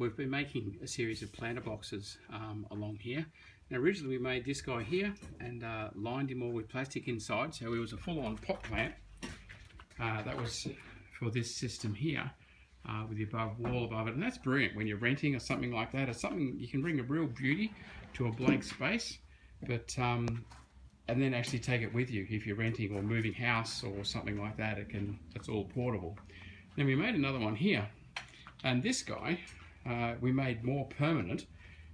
we've been making a series of planter boxes along here. Now originally we made this guy here and lined him all with plastic inside, so he was a full-on pot plant. That was for this system here with the above wall above it, and that's brilliant when you're renting or something like that. It's something you can bring a real beauty to a blank space, but and then actually take it with you if you're renting or moving house or something like that. It's all portable. Then we made another one here, and this guy we made more permanent.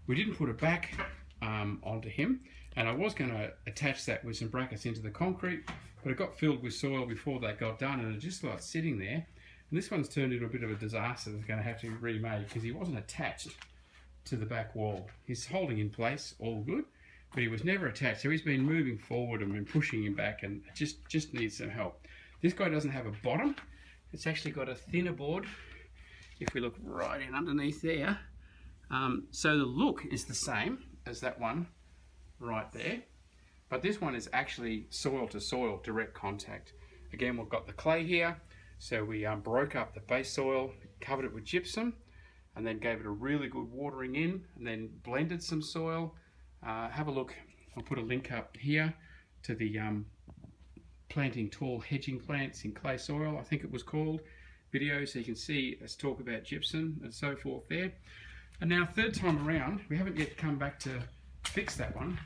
We didn't put a back onto him, and I was going to attach that with some brackets into the concrete, but it got filled with soil before that got done, and it just started sitting there. And this one's turned into a bit of a disaster that's going to have to be remade because he wasn't attached to the back wall. He's holding in place, all good, but he was never attached, so he's been moving forward and been pushing him back, and it just needs some help. This guy doesn't have a bottom. It's actually got a thinner board, if we look right in underneath there. So the look is the same as that one right there, but this one is actually soil to soil direct contact. Again, we've got the clay here, so we broke up the base soil, covered it with gypsum, and then gave it a really good watering in, and then blended some soil. Have a look, I'll put a link up here to the planting tall hedging plants in clay soil, I think it was called, video, so you can see us talk about gypsum and so forth there. And now third time around, we haven't yet come back to fix that one.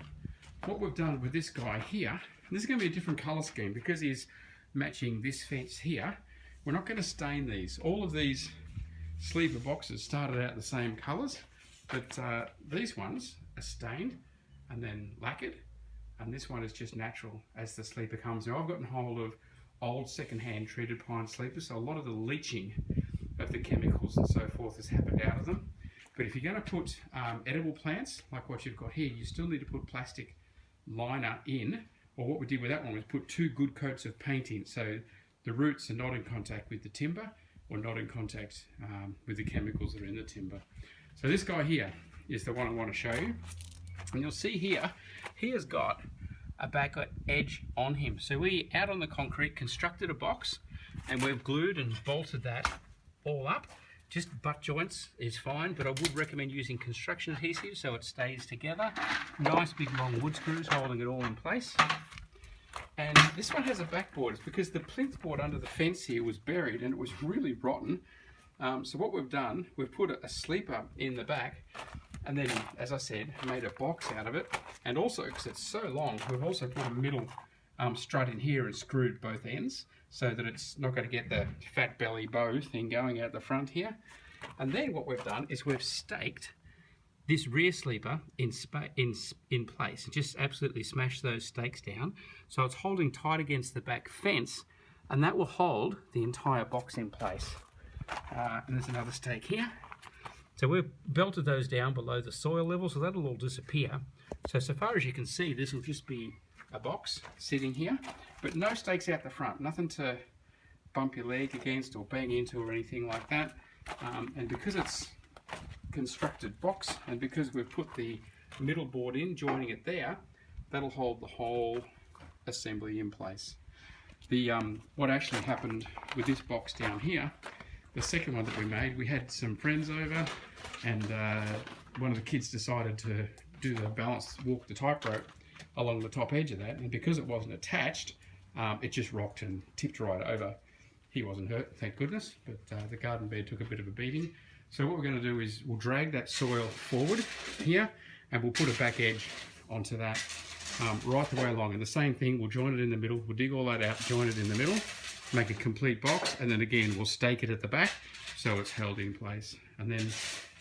What we've done with this guy here, and this is going to be a different colour scheme because he's matching this fence here. We're not going to stain these. All of these sleeper boxes started out the same colours, but these ones are stained and then lacquered, and this one is just natural as the sleeper comes. Now I've gotten hold of old second-hand treated pine sleepers, so a lot of the leaching of the chemicals and so forth has happened out of them. But if you're going to put edible plants like what you've got here, you still need to put plastic liner in, or what we did with that one was put 2 good coats of paint in, so the roots are not in contact with the timber or not in contact with the chemicals that are in the timber. So this guy here is the one I want to show you, and you'll see here he has got a back edge on him. So we, out on the concrete, constructed a box, and we've glued and bolted that all up. Just butt joints is fine, but I would recommend using construction adhesive so it stays together. Nice big long wood screws holding it all in place. And this one has a backboard. It's because the plinth board under the fence here was buried and it was really rotten. So what we've done, we've put a sleeper in the back, and then, as I said, made a box out of it. And also, because it's so long, we've also put a middle strut in here and screwed both ends so that it's not going to get the fat belly bow thing going out the front here. And then what we've done is we've staked this rear sleeper in place, and just absolutely smashed those stakes down so it's holding tight against the back fence, and that will hold the entire box in place. And there's another stake here. So we've belted those down below the soil level, so that'll all disappear. So far as you can see, this will just be a box sitting here, but no stakes out the front, nothing to bump your leg against or bang into or anything like that. And because it's constructed box, and because we've put the middle board in, joining it there, that'll hold the whole assembly in place. What actually happened with this box down here, the second one that we made, we had some friends over, and one of the kids decided to do the balance, walk the tightrope along the top edge of that, and because it wasn't attached, it just rocked and tipped right over. He wasn't hurt, thank goodness, but the garden bed took a bit of a beating. So what we're going to do is we'll drag that soil forward here, and we'll put a back edge onto that right the way along. And the same thing, we'll join it in the middle, we'll dig all that out, join it in the middle, make a complete box, and then again we'll stake it at the back so it's held in place, and then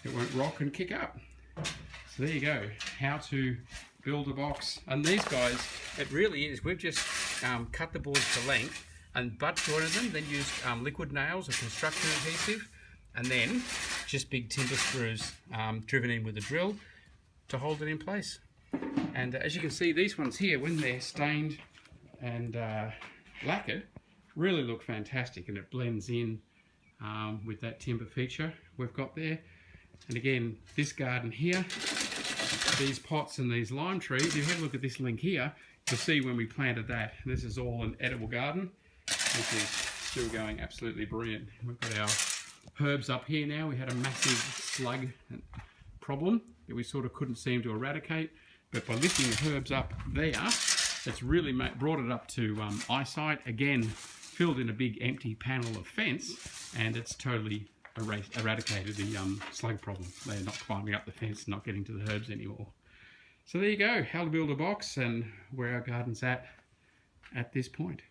it won't rock and kick up. So there you go, how to build a box. And these guys, it really is, we've just cut the boards to length and butt jointed them, then used liquid nails or construction adhesive, and then just big timber screws driven in with a drill to hold it in place. And as you can see, these ones here, when they're stained and lacquered, really look fantastic, and it blends in with that timber feature we've got there. And again, this garden here, these pots and these lime trees, if you have a look at this link here, you'll see when we planted that, this is all an edible garden, which is still going absolutely brilliant. We've got our herbs up here now. We had a massive slug problem that we sort of couldn't seem to eradicate, but by lifting the herbs up there, it's really brought it up to eyesight. Again, filled in a big empty panel of fence, and it's totally eradicated the slug problem. They're not climbing up the fence, not getting to the herbs anymore. So there you go, how to build a box and where our garden's at this point.